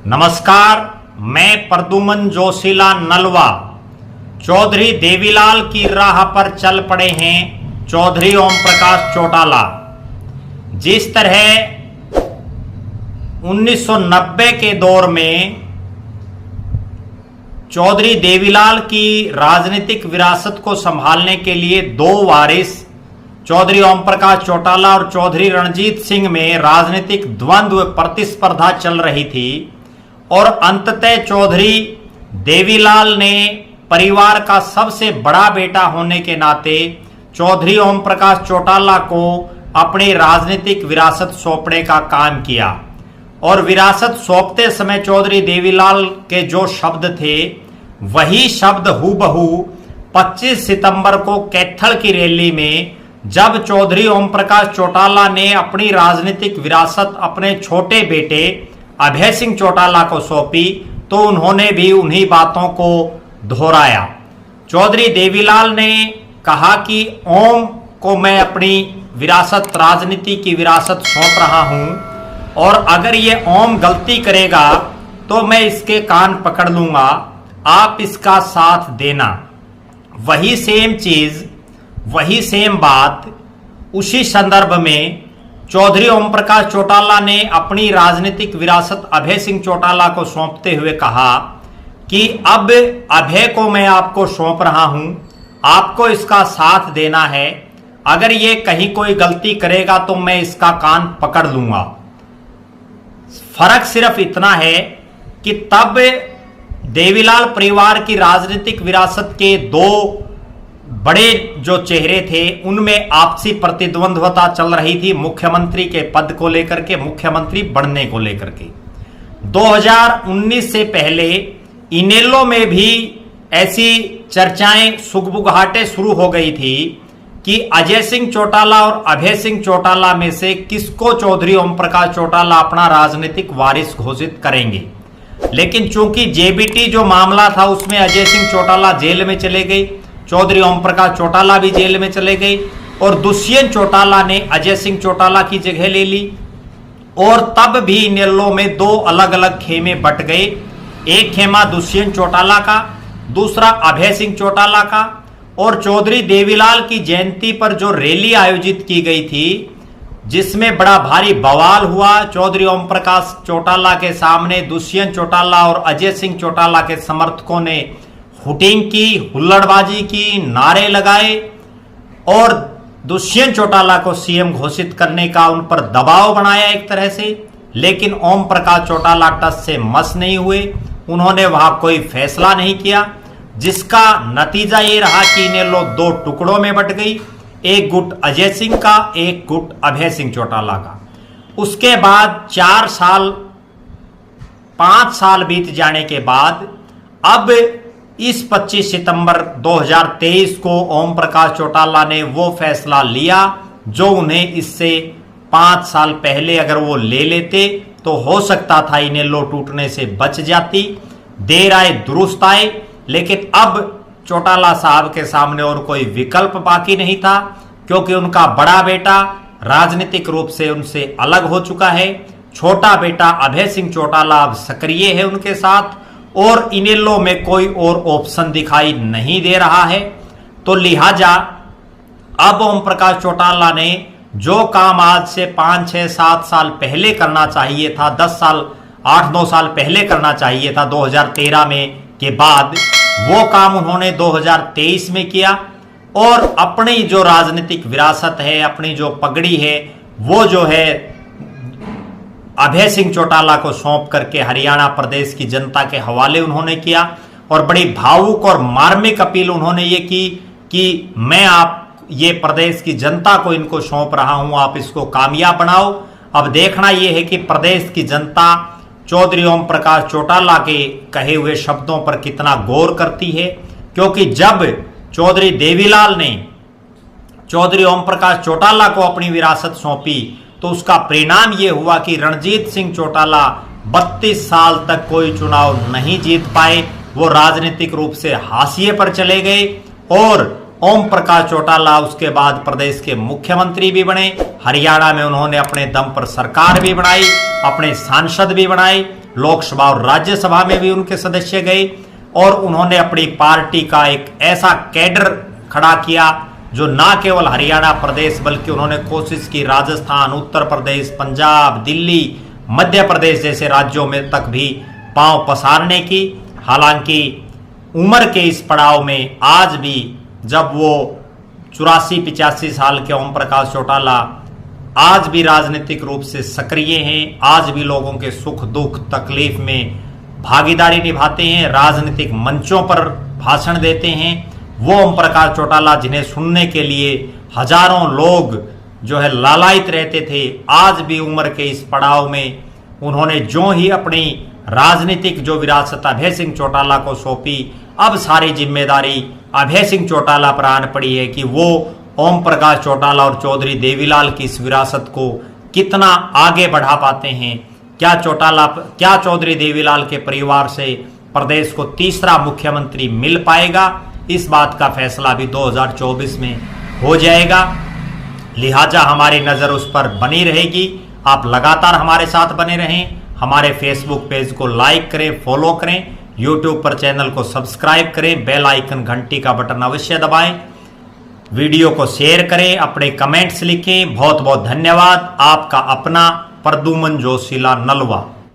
नमस्कार, मैं प्रद्युमन जोशीला नलवा। चौधरी देवीलाल की राह पर चल पड़े हैं चौधरी ओम प्रकाश चौटाला। जिस तरह 1990 के दौर में चौधरी देवीलाल की राजनीतिक विरासत को संभालने के लिए दो वारिस चौधरी ओम प्रकाश चौटाला और चौधरी रणजीत सिंह में राजनीतिक द्वंद्व प्रतिस्पर्धा चल रही थी और अंततः चौधरी देवीलाल ने परिवार का सबसे बड़ा बेटा होने के नाते चौधरी ओम प्रकाश चौटाला को अपनी राजनीतिक विरासत सौंपने का काम किया। और विरासत सौंपते समय चौधरी देवीलाल के जो शब्द थे वही शब्द हूबहू 25 सितंबर को कैथल की रैली में जब चौधरी ओम प्रकाश चौटाला ने अपनी राजनीतिक विरासत अपने छोटे बेटे अभय सिंह चौटाला को सौंपी तो उन्होंने भी उन्हीं बातों को दोहराया। चौधरी देवीलाल ने कहा कि ओम को मैं अपनी विरासत, राजनीति की विरासत सौंप रहा हूं और अगर ये ओम गलती करेगा तो मैं इसके कान पकड़ लूंगा, आप इसका साथ देना। वही सेम चीज, वही सेम बात उसी संदर्भ में चौधरी ओम प्रकाश चौटाला ने अपनी राजनीतिक विरासत अभय सिंह चौटाला को सौंपते हुए कहा कि अब अभय को मैं आपको सौंप रहा हूं, आपको इसका साथ देना है, अगर ये कहीं कोई गलती करेगा तो मैं इसका कान पकड़ लूंगा। फर्क सिर्फ इतना है कि तब देवीलाल परिवार की राजनीतिक विरासत के दो बड़े जो चेहरे थे उनमें आपसी प्रतिद्वंद्वता चल रही थी मुख्यमंत्री के पद को लेकर के, मुख्यमंत्री बनने को लेकर के। 2019 से पहले इनेलो में भी ऐसी चर्चाएं, सुगबुगाहटें शुरू हो गई थी कि अजय सिंह चौटाला और अभय सिंह चौटाला में से किसको चौधरी ओम प्रकाश चौटाला अपना राजनीतिक वारिस घोषित करेंगे। लेकिन चूंकि जेबीटी जो मामला था उसमें अजय सिंह चौटाला जेल में चले गए, चौधरी ओम प्रकाश चौटाला भी जेल में चले गए और दुष्यंत चौटाला ने अजय सिंह चौटाला की जगह ले ली। और तब भी इनेलो में दो अलग अलग खेमे बट गए, एक खेमा दुष्यंत चौटाला का, दूसरा अभय सिंह चौटाला का। और चौधरी देवीलाल की जयंती पर जो रैली आयोजित की गई थी जिसमें बड़ा भारी बवाल हुआ, चौधरी ओम प्रकाश चौटाला के सामने दुष्यंत चौटाला और अजय सिंह चौटाला के समर्थकों ने हुटिंग की, हुल्लड़बाजी की, नारे लगाए और दुष्यंत चौटाला को सीएम घोषित करने का उन पर दबाव बनाया एक तरह से। लेकिन ओम प्रकाश चौटाला टस से मस नहीं हुए, उन्होंने वहां कोई फैसला नहीं किया, जिसका नतीजा ये रहा कि इनेलो दो टुकड़ों में बट गई, एक गुट अजय सिंह का, एक गुट अभय सिंह चौटाला का। उसके बाद 5 साल बीत जाने के बाद अब इस 25 सितंबर 2023 को ओम प्रकाश चौटाला ने वो फैसला लिया जो उन्हें इससे 5 साल पहले अगर वो ले लेते तो हो सकता था इनेलो टूटने से बच जाती। देर आए दुरुस्त आए, लेकिन अब चौटाला साहब के सामने और कोई विकल्प बाकी नहीं था क्योंकि उनका बड़ा बेटा राजनीतिक रूप से उनसे अलग हो चुका है। छोटा बेटा अभय सिंह चौटाला अब सक्रिय है उनके साथ और इनेलो में कोई और ऑप्शन दिखाई नहीं दे रहा है। तो लिहाजा अब ओम प्रकाश चौटाला ने जो काम आज से 5, 6, 7 साल पहले करना चाहिए था, 10 साल, 8, 9 साल पहले करना चाहिए था 2013 में के बाद, वो काम उन्होंने 2023 में किया और अपनी जो राजनीतिक विरासत है, अपनी जो पगड़ी है, वो जो है अभय सिंह चौटाला को सौंप करके हरियाणा प्रदेश की जनता के हवाले उन्होंने किया। और बड़ी भावुक और मार्मिक अपील उन्होंने ये की कि मैं आप ये प्रदेश की जनता को इनको सौंप रहा हूं, आप इसको कामयाब बनाओ। अब देखना यह है कि प्रदेश की जनता चौधरी ओम प्रकाश चौटाला के कहे हुए शब्दों पर कितना गौर करती है, क्योंकि जब चौधरी देवीलाल ने चौधरी ओम प्रकाश चौटाला को अपनी विरासत सौंपी तो उसका परिणाम यह हुआ कि रणजीत सिंह चौटाला 32 साल तक कोई चुनाव नहीं जीत पाए, वो राजनीतिक रूप से हाशिए पर चले गए और ओम प्रकाश चौटाला उसके बाद प्रदेश के मुख्यमंत्री भी बने। हरियाणा में उन्होंने अपने दम पर सरकार भी बनाई, अपने सांसद भी बनाए लोकसभा और राज्यसभा में भी उनके सदस्य गए और उन्होंने अपनी पार्टी का एक ऐसा कैडर खड़ा किया जो ना केवल हरियाणा प्रदेश बल्कि उन्होंने कोशिश की राजस्थान, उत्तर प्रदेश, पंजाब, दिल्ली, मध्य प्रदेश जैसे राज्यों में तक भी पांव पसारने की। हालांकि उम्र के इस पड़ाव में आज भी जब वो 84-85 साल के ओम प्रकाश चौटाला आज भी राजनीतिक रूप से सक्रिय हैं, आज भी लोगों के सुख दुख तकलीफ में भागीदारी निभाते हैं, राजनीतिक मंचों पर भाषण देते हैं। वो ओम प्रकाश चौटाला जिन्हें सुनने के लिए हजारों लोग जो है लालायित रहते थे, आज भी उम्र के इस पड़ाव में उन्होंने जो ही अपनी राजनीतिक जो विरासत अभय सिंह चौटाला को सौंपी, अब सारी जिम्मेदारी अभय सिंह चौटाला पर आन पड़ी है कि वो ओम प्रकाश चौटाला और चौधरी देवीलाल की इस विरासत को कितना आगे बढ़ा पाते हैं। क्या चौधरी देवीलाल के परिवार से प्रदेश को तीसरा मुख्यमंत्री मिल पाएगा, इस बात का फैसला भी 2024 में हो जाएगा। लिहाजा हमारी नजर उस पर बनी रहेगी। आप लगातार हमारे साथ बने रहें। हमारे फेसबुक पेज को लाइक करें, फॉलो करें, यूट्यूब पर चैनल को सब्सक्राइब करें, बेल आइकन घंटी का बटन अवश्य दबाएं, वीडियो को शेयर करें, अपने कमेंट्स लिखें। बहुत बहुत धन्यवाद। आपका अपना प्रद्युमन जोशीला नलवा।